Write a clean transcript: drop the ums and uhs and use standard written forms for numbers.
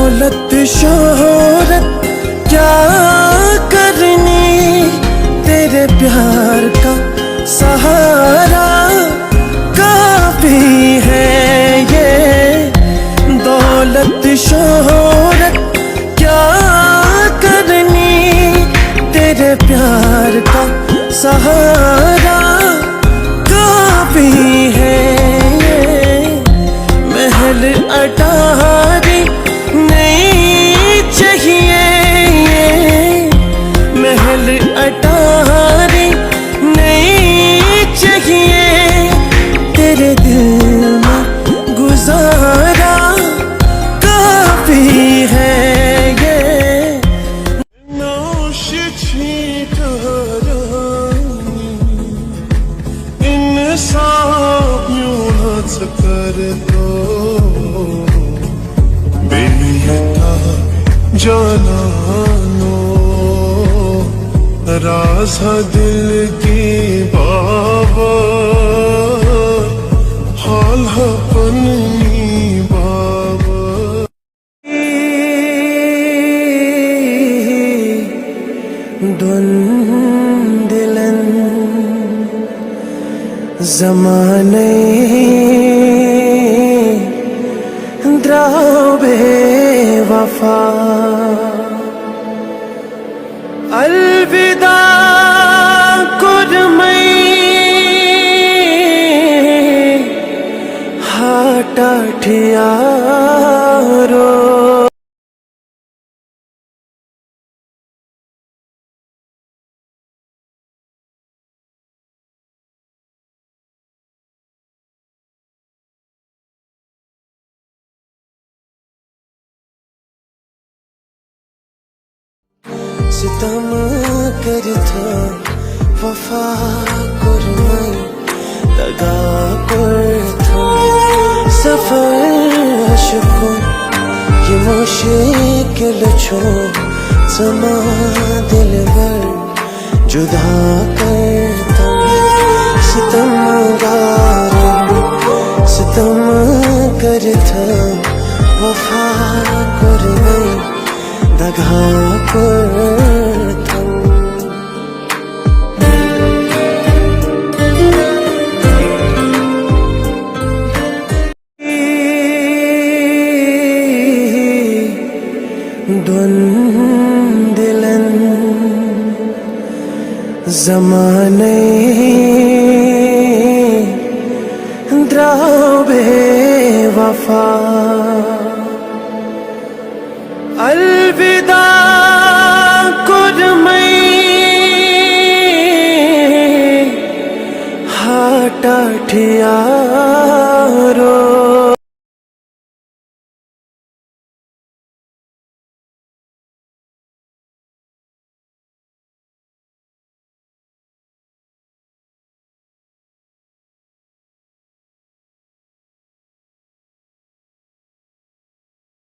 दौलत शोहरत क्या करनी, तेरे प्यार का सहारा काफी है ये। दौलत शोहरत क्या करनी, तेरे प्यार का सहारा काफी है ये। महल अटारी नहीं चाहिए, महल अटारी नहीं चाहिए, तेरे दिल में गुजारा काफी है ये। नौश छीटारानी इंसाफ यूं कर दो, बेनियता जानो राज दिल की बाबा, हाल अपनी बाबा। दुंदिलन ज़माने द्राबे वफा, अलविदा कुरमई हाटा ठियारो। सितम करता वफा कुरमई दगा करता, सफर अशकों ये मुश्किल छो समा दिल भर जुदा करता। सितम सितम करता वफा कुरमई दगा करता। दुंदिलन ज़माने द्राबे वफा, अलविदा कुरमई हाटा ठिया।